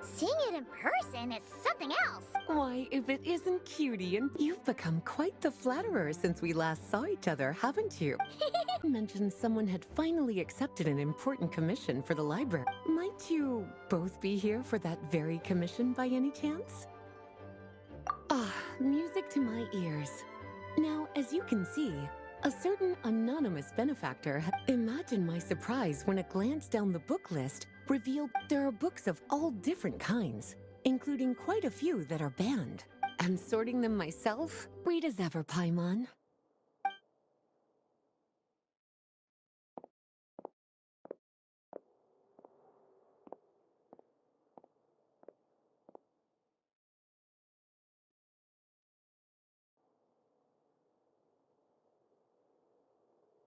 Seeing it in person is something else. Why, if it isn't Cutie, and you've become quite the flatterer since we last saw each other, haven't you? Mentioned someone had finally accepted an important commission for the library. Might you both be here for that very commission by any chance? Ah, music to my ears. Now, as you can see, a certain anonymous benefactor imagine my surprise when a glance down the book list revealed there are books of all different kinds, including quite a few that are banned. And sorting them myself, read as ever, Paimon.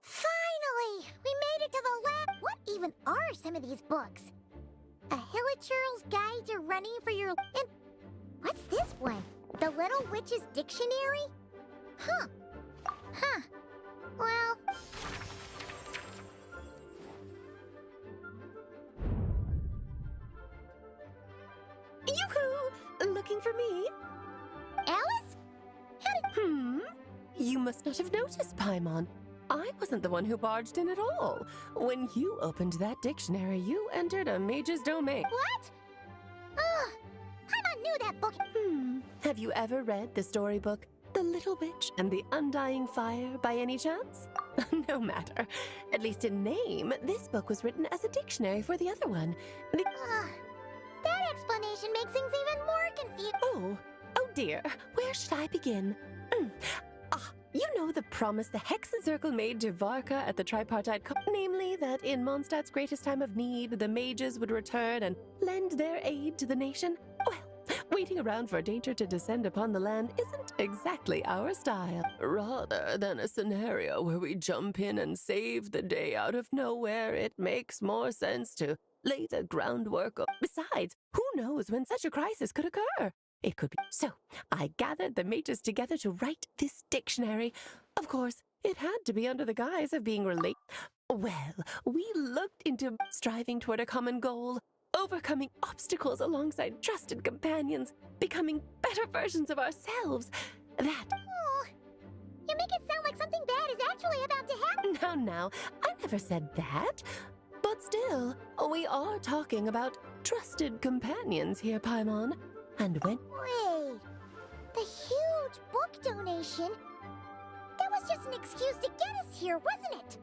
Finally! We made it to the lab! What even are some of these books? A Hilichurl's Guide to Running for Your... And what's this one? The Little Witch's Dictionary? Huh. Well... Yoo-hoo! Looking for me? Alice? You must not have noticed, Paimon. I wasn't the one who barged in at all. When you opened that dictionary, you entered a mage's domain. What? Ugh. Paimon knew that book... Have you ever read the storybook, The Little Witch and the Undying Fire, by any chance? No matter. At least in name, this book was written as a dictionary for the other one. That explanation makes things even more confusing. Oh dear. Where should I begin? You know the promise the Hexen Circle made to Varka at the tripartite namely that in Mondstadt's greatest time of need, the mages would return and lend their aid to the nation? Well, waiting around for danger to descend upon the land isn't exactly our style. Rather than a scenario where we jump in and save the day out of nowhere, it makes more sense to lay the groundwork. Besides, who knows when such a crisis could occur? It could be. So, I gathered the mages together to write this dictionary. Of course, it had to be under the guise of being related. Well, we looked into striving toward a common goal, overcoming obstacles alongside trusted companions, becoming better versions of ourselves. That... Oh, you make it sound like something bad is actually about to happen. Now, I never said that. But still, we are talking about trusted companions here, Paimon. And when... Wait, the huge book donation? That was just an excuse to get us here, wasn't it?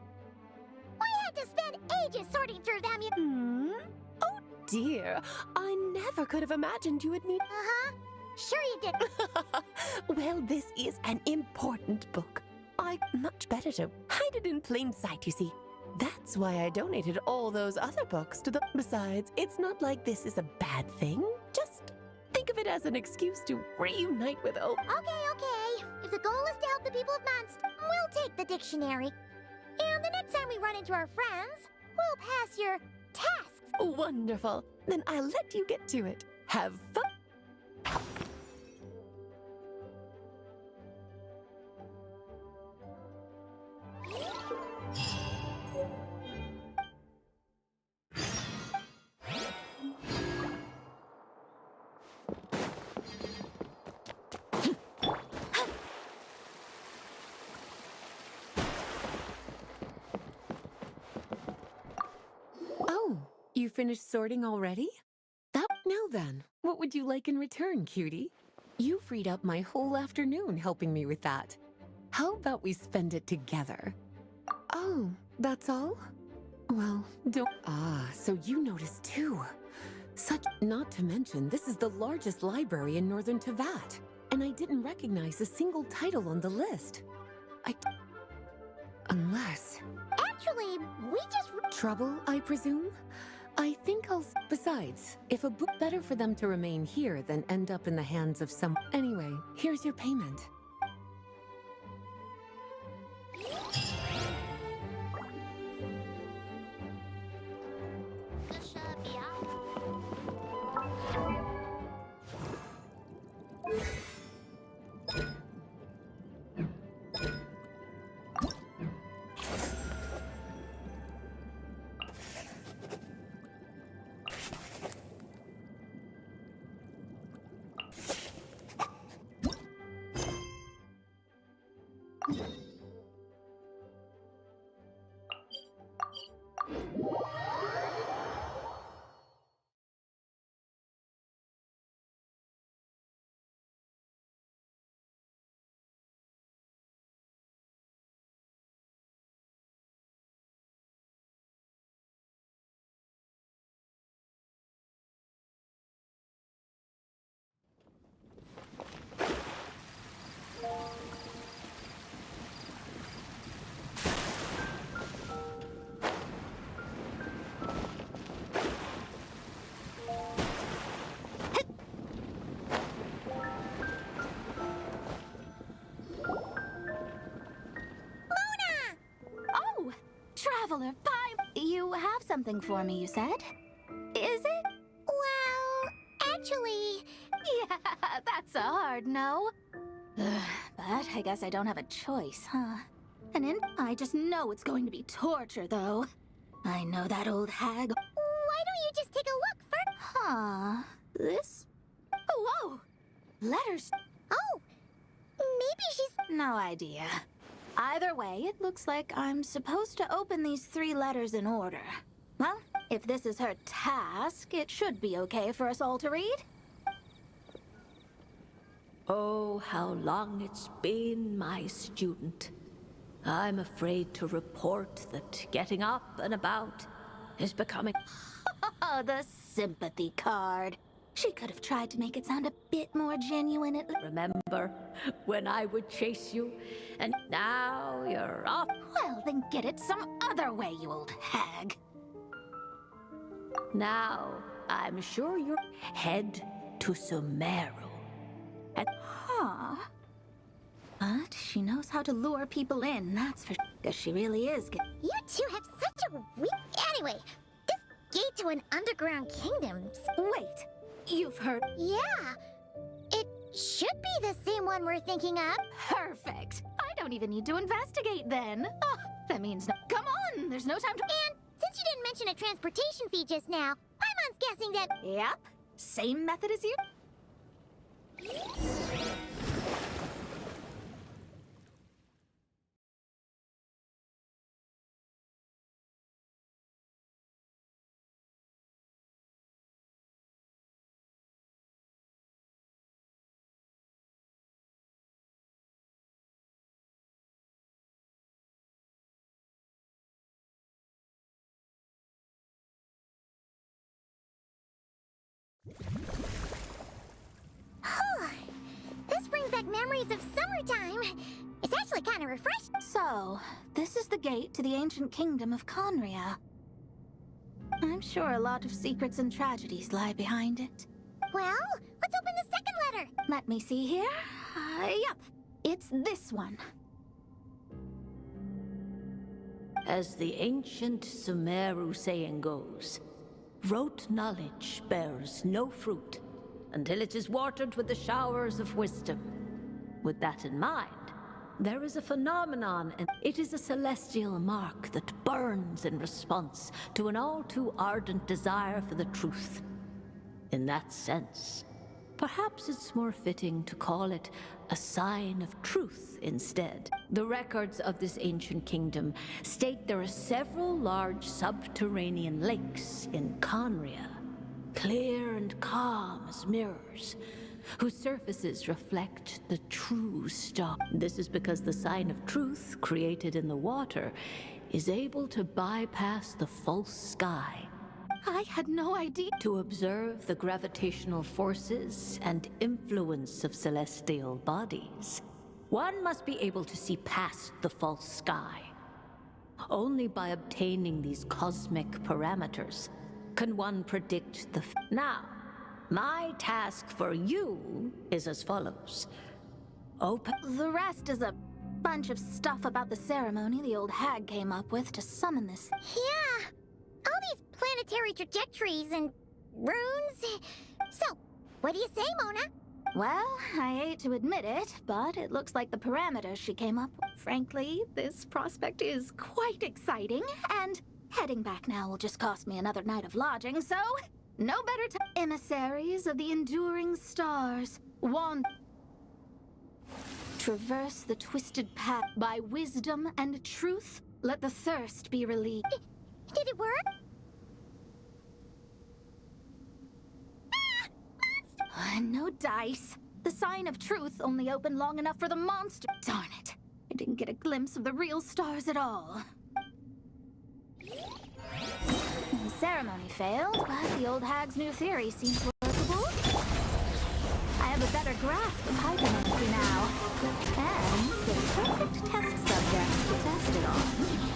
We had to spend ages sorting through them, Oh dear, I never could have imagined you would need... Sure you did. Well, this is an important book. Much better to hide it in plain sight, you see. That's why I donated all those other books to the... Besides, it's not like this is a bad thing. Just... think of it as an excuse to reunite with Okay. If the goal is to help the people of Mondstadt, we'll take the dictionary. And the next time we run into our friends, we'll pass your tasks. Wonderful. Then I'll let you get to it. Have fun. You finished sorting already? Now then, what would you like in return, Cutie? You freed up my whole afternoon helping me with that. How about we spend it together? Oh, that's all? Well, don't... so you noticed too. Not to mention, this is the largest library in Northern Teyvat, and I didn't recognize a single title on the list. Unless... Actually, we just... Trouble, I presume? I think Besides, if a book better for them to remain here than end up in the hands of some... Anyway, here's your payment. something for me, you said? Is it? Well, actually, Yeah, that's a hard no. But I guess I don't have a choice, huh? I just know it's going to be torture, though. I know that old hag. why don't you just take a look first? Huh. This... Oh, whoa! Letters. Oh, maybe she's... No idea. Either way, it looks like I'm supposed to open these 3 letters in order. Well, if this is her task, it should be okay for us all to read. Oh, how long it's been, my student. I'm afraid to report that getting up and about is becoming... Oh, the sympathy card. She could have tried to make it sound a bit more genuine at least. Remember when I would chase you, and now you're off? Well, then get it some other way, you old hag. Now, I'm sure you're head to Sumeru. Huh. But she knows how to lure people in, that's for sure. Because she really is good. You two have such a weak... Anyway, this gate to an underground kingdom... Wait, you've heard... Yeah, it should be the same one we're thinking of. Perfect. I don't even need to investigate then. Oh, that means no... Come on, there's no time to... And since you didn't mention a transportation fee just now, Paimon's guessing that... Yep, same method as you. This brings back memories of summertime. It's actually kind of refreshing. So, this is the gate to the ancient kingdom of Conria. I'm sure a lot of secrets and tragedies lie behind it. Well, let's open the second letter. Let me see here. Yep, it's this one. As the ancient Sumeru saying goes, rote knowledge bears no fruit until it is watered with the showers of wisdom. With that in mind, there is a phenomenon, and it is a celestial mark that burns in response to an all too ardent desire for the truth. In that sense, perhaps it's more fitting to call it a sign of truth instead. The records of this ancient kingdom state there are several large subterranean lakes in Conria, clear and calm as mirrors, whose surfaces reflect the true star. This is because the sign of truth created in the water is able to bypass the false sky I had no idea. to observe the gravitational forces and influence of celestial bodies. One must be able to see past the false sky. Only by obtaining these cosmic parameters can one predict the... Now, my task for you is as follows. Open... The rest is a bunch of stuff about the ceremony the old hag came up with to summon this. Yeah, all these planetary trajectories and runes. So, what do you say, Mona? Well, I hate to admit it, but it looks like the parameters she came up with. Frankly, this prospect is quite exciting, and heading back now will just cost me another night of lodging, so no better time. Emissaries of the enduring stars, traverse the twisted path. By wisdom and truth, let the thirst be relieved. Did it work? No dice. The sign of truth only opened long enough for the monster. Darn it. I didn't get a glimpse of the real stars at all. The ceremony failed, but the old hag's new theory seems workable. I have a better grasp of hydromancy now. And the perfect test subject to test it on.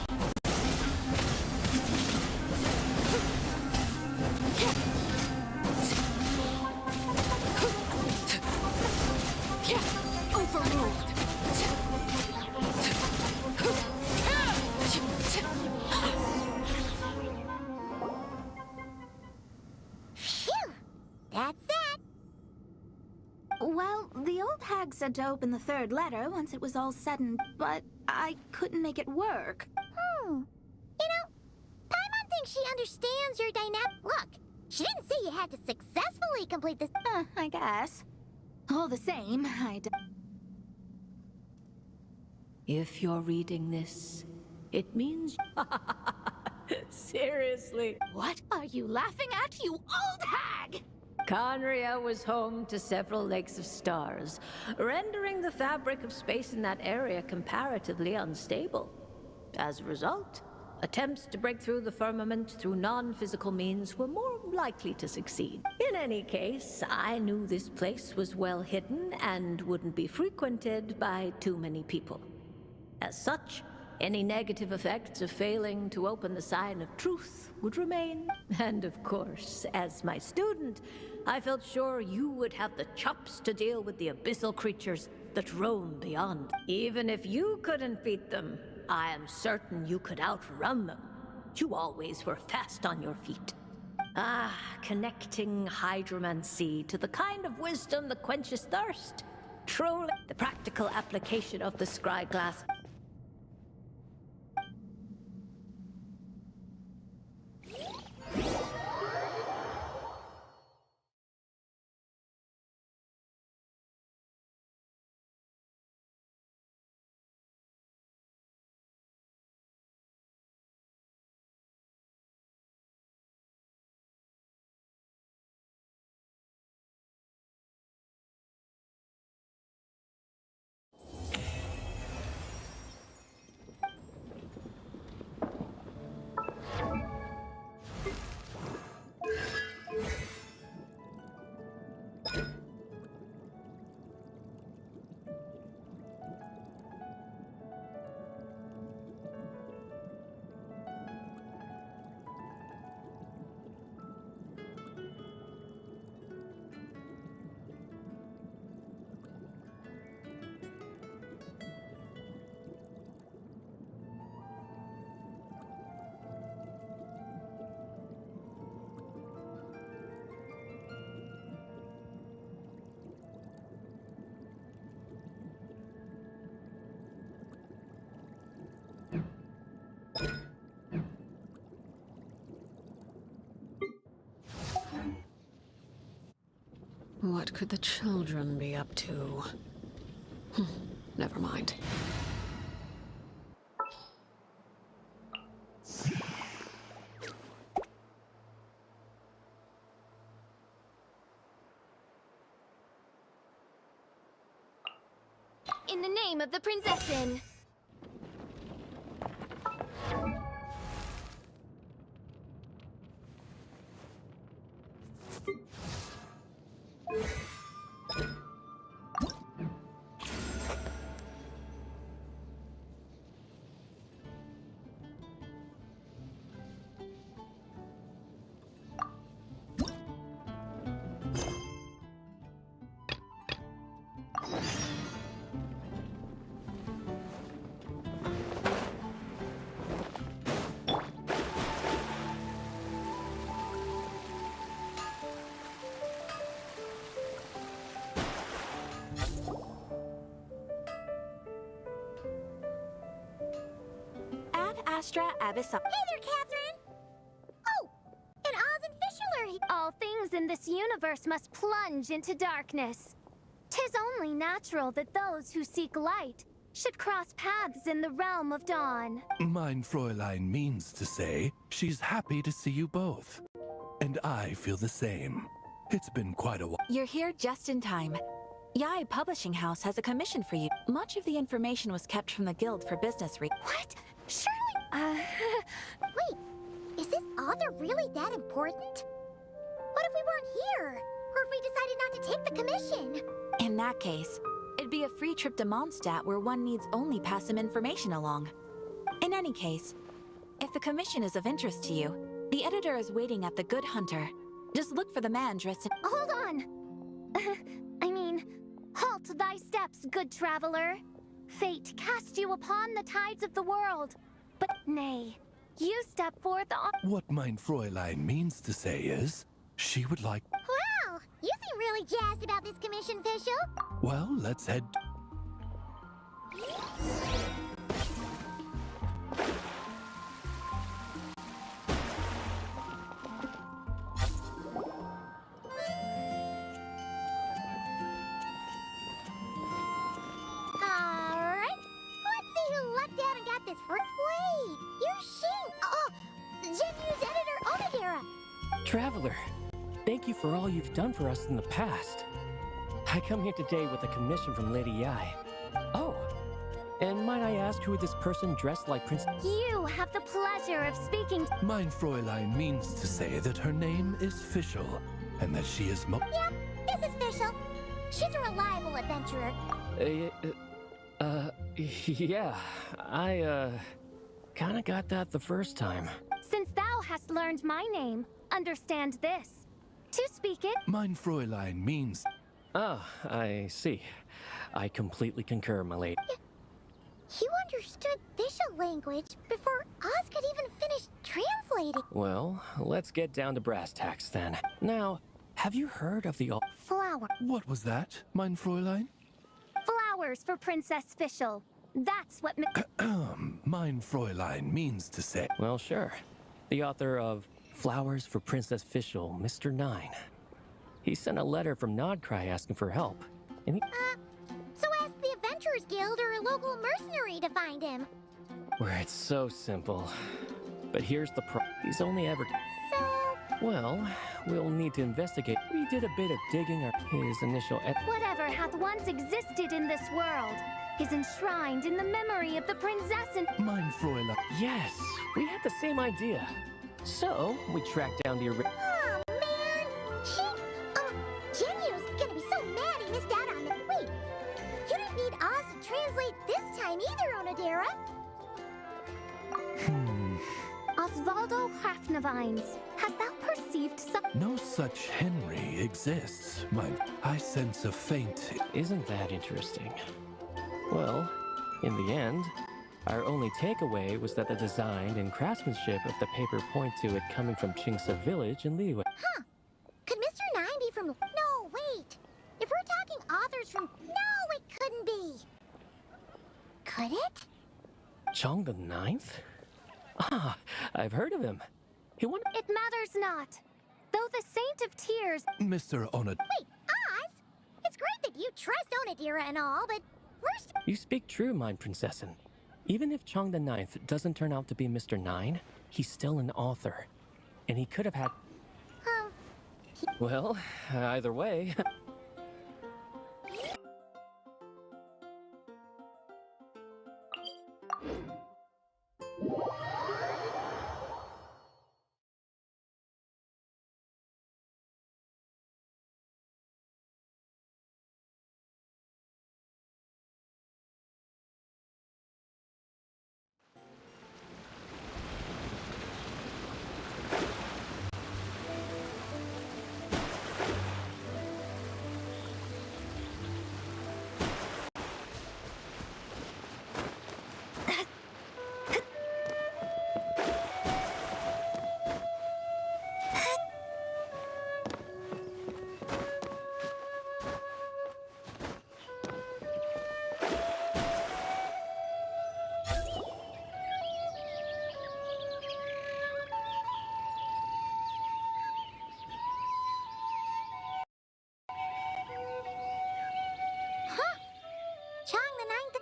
Well, the old hag said to open the third letter once it was all said and... but I couldn't make it work. You know, Paimon thinks she understands your dynamic. Look, she didn't say you had to successfully complete this. I guess. All the same, If you're reading this, it means... Seriously. What are you laughing at, you old hag? Conria was home to several lakes of stars, rendering the fabric of space in that area comparatively unstable. As a result, attempts to break through the firmament through non-physical means were more likely to succeed. In any case, I knew this place was well hidden and wouldn't be frequented by too many people. As such, any negative effects of failing to open the sign of truth would remain. And of course, as my student, I felt sure you would have the chops to deal with the abyssal creatures that roam beyond. Even if you couldn't beat them, I am certain you could outrun them. You always were fast on your feet. Ah, connecting hydromancy to the kind of wisdom that quenches thirst. Truly, the practical application of the scry glass. What could the children be up to? Never mind. In the name of the Prinzessin! Astra Abyssal. Hey there, Catherine! Oh, and Oz and Fish Alert! All things in this universe must plunge into darkness. 'Tis only natural that those who seek light should cross paths in the realm of dawn. Mein Fräulein means to say she's happy to see you both. And I feel the same. It's been quite a while. You're here just in time. Yai Publishing House has a commission for you. Much of the information was kept from the Guild for business reasons. What? Surely... Wait, is this author really that important? What if we weren't here? Or if we decided not to take the commission? In that case, it'd be a free trip to Mondstadt where one needs only pass some information along. In any case, if the commission is of interest to you, the editor is waiting at the Good Hunter. Just look for the man dressed in— Hold on! Halt thy steps, good traveler. Fate cast you upon the tides of the world. But nay, you step forth on— What mein Fräulein means to say is, she would like— Wow, you seem really jazzed about this commission, Fischl. Well, let's head. Alright, let's see who lucked out and got this for. Wait, you're Shing! Oh, Genu's editor, Onodera! Traveler, thank you for all you've done for us in the past. I come here today with a commission from Lady Yai. Oh, and might I ask who this person dressed like Prince... You have the pleasure of speaking to... Mein Fräulein means to say that her name is Fischl, and that she is Yep, this is Fischl. She's a reliable adventurer. Yeah, I, kinda got that the first time. Since thou hast learned my name, understand this. To speak it, Mein Fräulein means... Ah, I see. I completely concur, my lady. You understood Fischl language before Oz could even finish translating. Well, let's get down to brass tacks then. Now, have you heard of the... Flower. What was that, Mein Fräulein? flowers for Princess Fischl. That's what... Mein Fräulein means to say... Well, sure. The author of Flowers for Princess Fischl, Mr. Nine. He sent a letter from Nodcry asking for help, and he... So ask the Adventurers Guild or a local mercenary to find him. Where it's so simple. But here's the he's only ever... So... Well, we'll need to investigate. We did a bit of digging. His initial... Whatever hath once existed in this world is enshrined in the memory of the princess and... Mein Fräulein... Yes, we had the same idea. So, we tracked down the... Oh, man! Genu's gonna be so mad he missed out on it. Wait, you didn't need Oz to translate this time either, Onodera. Osvaldo Hrafnavines, hast thou perceived some... No such Henry exists, I sense a faint... Isn't that interesting? Well, in the end, our only takeaway was that the design and craftsmanship of the paper point to it coming from Qingsa village in Liyue. Huh. Could Mr. Nine be from... No, wait. If we're talking authors from... No, it couldn't be. Could it? Chong the Ninth? Ah, I've heard of him. He won... It matters not. Though the Saint of Tears... Mr. Onod... Wait, Oz? It's great that you trust Onodera and all, but first... You speak true, my princessin. Even if Chong the Ninth doesn't turn out to be Mr. Nine, he's still an author. And he could have had... Well, either way...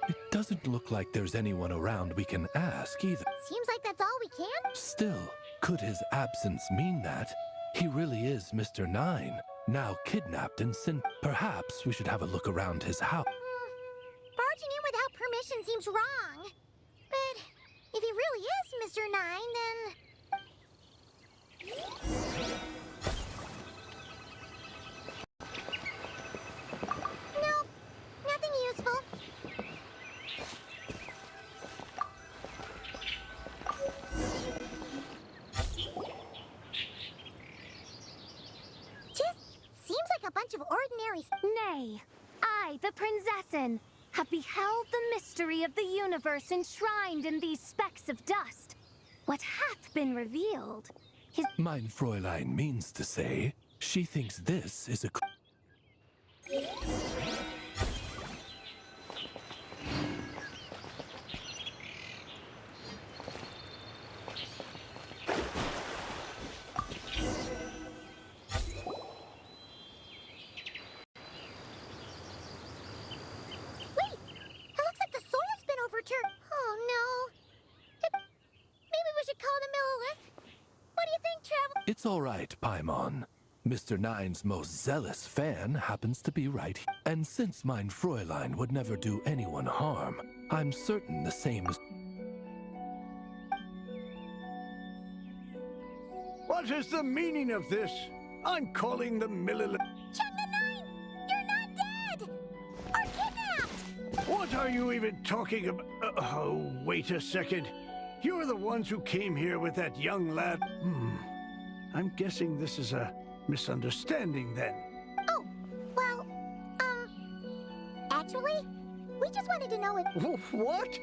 It doesn't look like there's anyone around we can ask either. Seems like that's all we can. Still, could his absence mean that he really is Mr. Nine, now kidnapped and sent? Perhaps we should have a look around his house. Barging in without permission seems wrong. But if he really is Mr. Nine, then... Nope, nothing useful. Just seems like a bunch of ordinary... Nay, I, the princessin, have beheld the mystery of the universe enshrined in these specks of dust. What hath been revealed is... Mein Fräulein means to say she thinks this is a... It's all right, Paimon. Mr. Nine's most zealous fan happens to be right here. And since mein Fräulein would never do anyone harm, I'm certain the same is... What is the meaning of this? I'm calling the Millilith. Chung the Nine! You're not dead! Or kidnapped! What are you even talking about? Oh, wait a second. You're the ones who came here with that young lad. I'm guessing this is a misunderstanding then. Oh, well, actually, we just wanted to know if... What?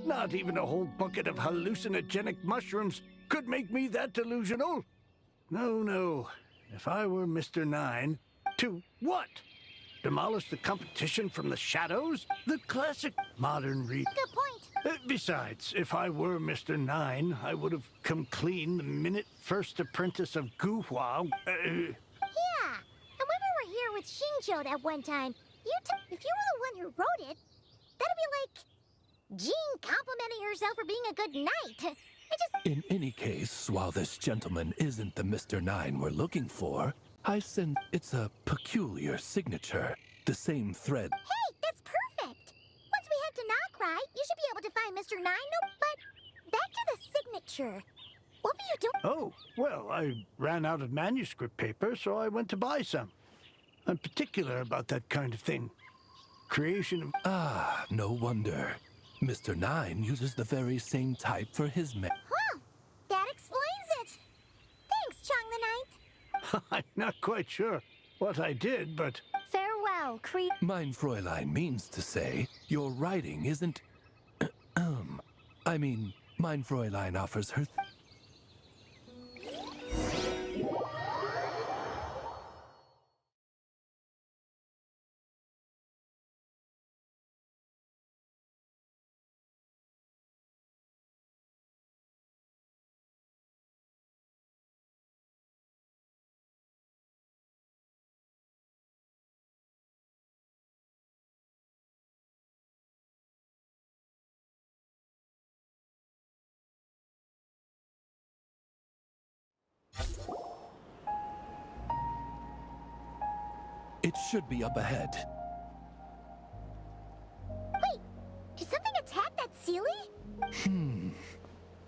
Not even a whole bucket of hallucinogenic mushrooms could make me that delusional. No, no. If I were Mr. Nine, to what? Demolish the competition from the shadows? The classic modern Good point. Besides, if I were Mr. Nine, I would have come clean the minute first apprentice of Guhua. Yeah, and when we were here with Xingqiu at one time, if you were the one who wrote it, that'd be like Jean complimenting herself for being a good knight. In any case, while this gentleman isn't the Mr. Nine we're looking for, I sense it's a peculiar signature. The same thread. Hey, that's perfect! Once we head to Nokrai, you should be able to find Mr. Nine. No, but back to the signature. What were you doing? Oh, well, I ran out of manuscript paper, so I went to buy some. I'm particular about that kind of thing. Creation of... Ah, no wonder. Mr. Nine uses the very same type for his Huh, that explains it. Thanks, Chung the Ninth. I'm not quite sure what I did, but... Farewell, Creep. Mein Fräulein means to say, your writing isn't... I mean, mein Fräulein offers her... It should be up ahead. Wait, did something attack that Seelie?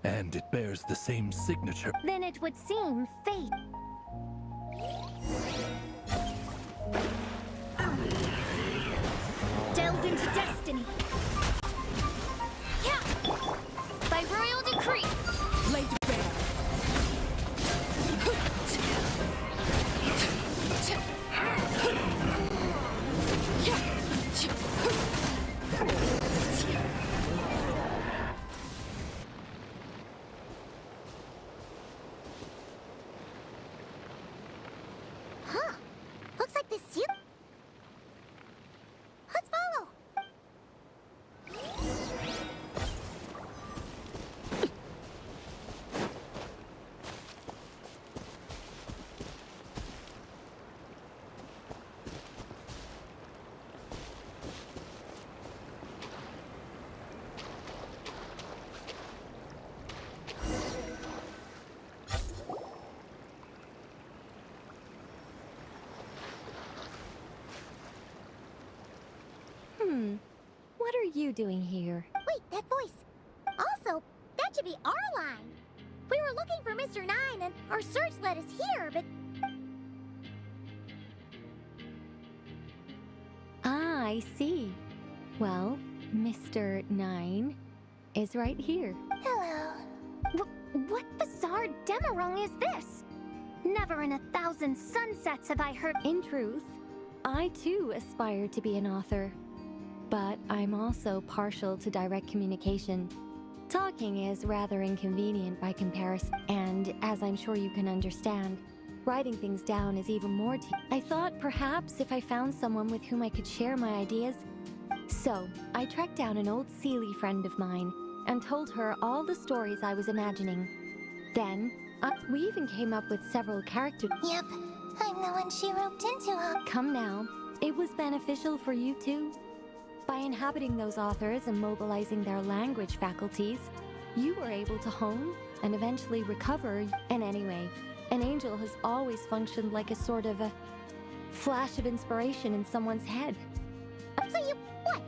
And it bears the same signature. Then it would seem fate. Delve into destiny. Yeah. By royal decree. Laid bare. Huh. Looks like this Seelie. Let's follow. What are you doing here? Wait, that voice. Also, that should be our line. We were looking for Mr. Nine, and our search led us here, but... Ah, I see. Well, Mr. Nine is right here. Hello. What bizarre Demerung is this? Never in 1,000 sunsets have I heard. In truth, I too aspire to be an author. But I'm also partial to direct communication. Talking is rather inconvenient by comparison, and as I'm sure you can understand, writing things down is even more I thought perhaps if I found someone with whom I could share my ideas. So, I tracked down an old Seelie friend of mine and told her all the stories I was imagining. Then, we even came up with several characters. Yep, I'm the one she roped into her. Come now, it was beneficial for you too. By inhabiting those authors and mobilizing their language faculties, you were able to hone and eventually recover. And anyway, an angel has always functioned like a sort of a flash of inspiration in someone's head. So you, what,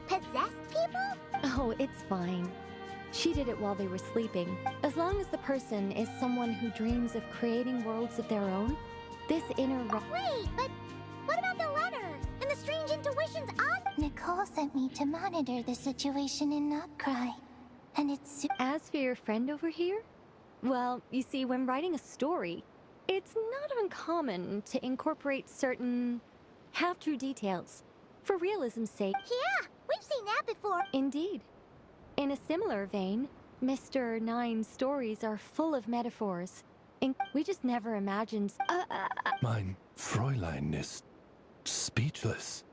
possessed people? Oh, it's fine. She did it while they were sleeping. As long as the person is someone who dreams of creating worlds of their own, this inner... Wait, but what about the letter and the strange intuitions Nicole sent me to monitor the situation in Notcry. And it's... As for your friend over here? Well, you see, when writing a story, it's not uncommon to incorporate certain half-true details for realism's sake. Yeah, we've seen that before. Indeed. In a similar vein, Mr. Nine's stories are full of metaphors. We just never imagined... Mein Fräulein is speechless.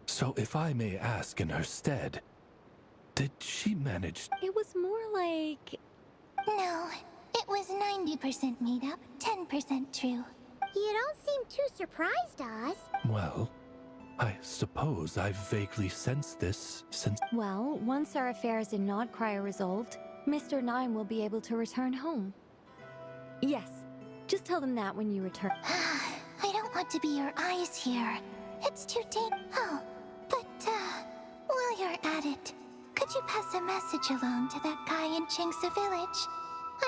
So if I may ask in her stead, did she manage... It was more like... No, it was 90% made up, 10% true. You don't seem too surprised, Oz. Well, I suppose I've vaguely sensed this since... Well, once our affairs in Nodcry are resolved, Mr. Nine will be able to return home. Yes, just tell them that when you return. I don't want to be your eyes here. It's too Oh, but, while you're at it, could you pass a message along to that guy in Chingsa Village?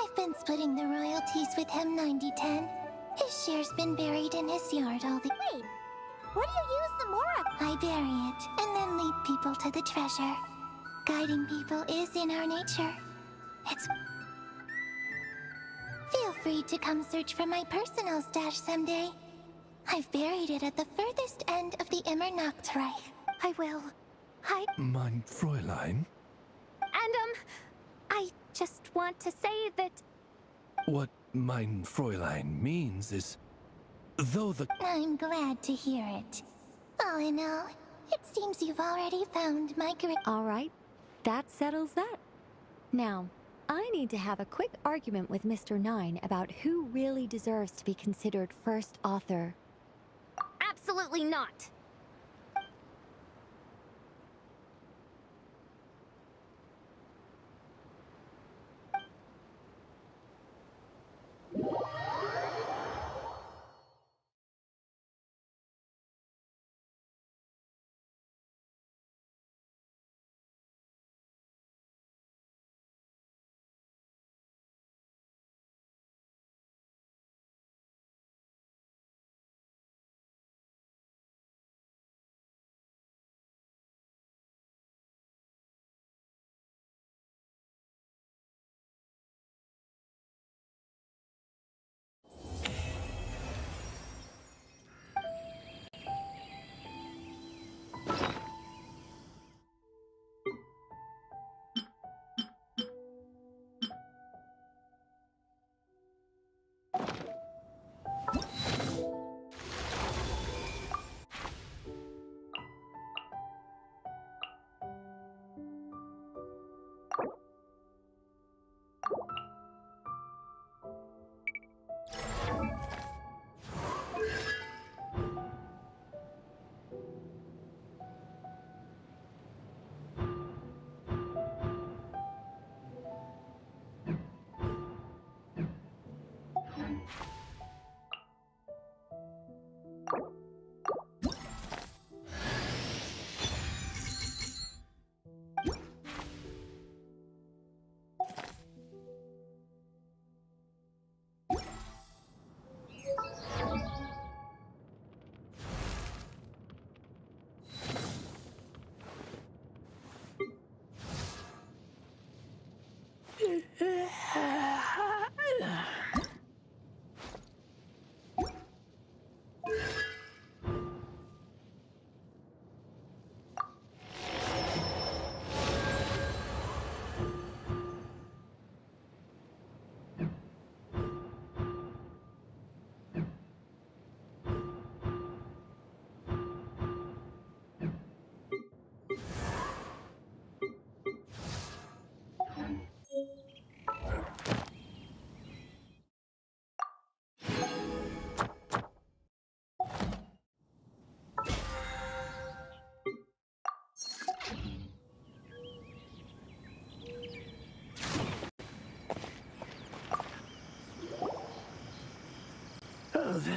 I've been splitting the royalties with him 90-10. His share's been buried in his yard all the... Wait, what do you use the Mora? I bury it, and then lead people to the treasure. Guiding people is in our nature. It's... Feel free to come search for my personal stash someday. I've buried it at the furthest end of the Immer Nachtreich. I will. Mein Fräulein? And, I just want to say that... What mein Fräulein means is... Though the... I'm glad to hear it. All in all, it seems you've already found my All right, that settles that. Now, I need to have a quick argument with Mr. Nine about who really deserves to be considered first author. Absolutely not.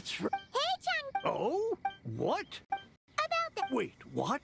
That's right. Hey, Chang! Oh? What? About the... Wait, what?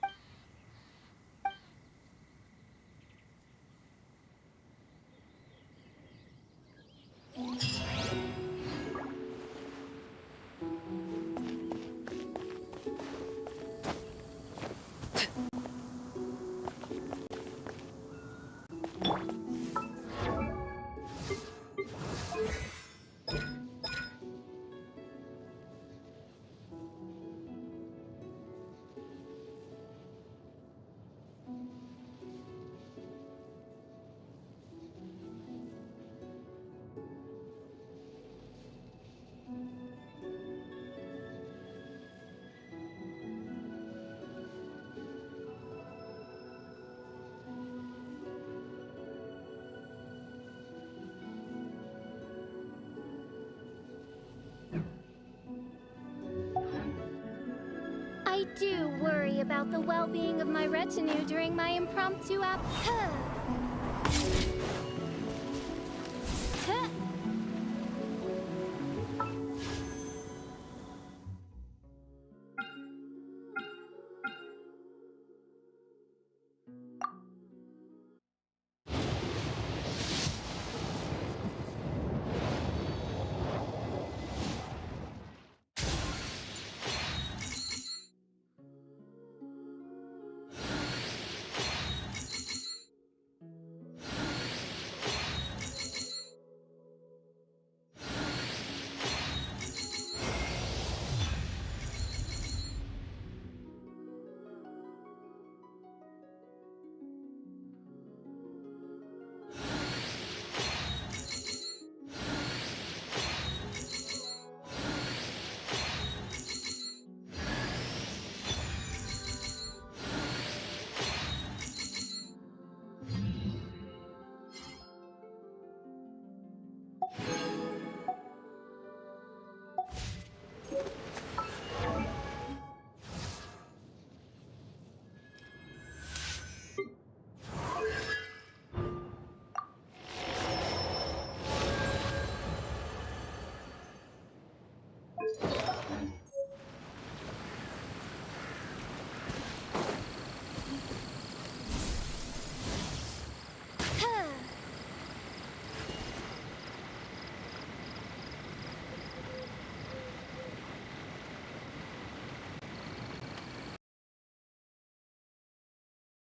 I do worry about the well-being of my retinue during my impromptu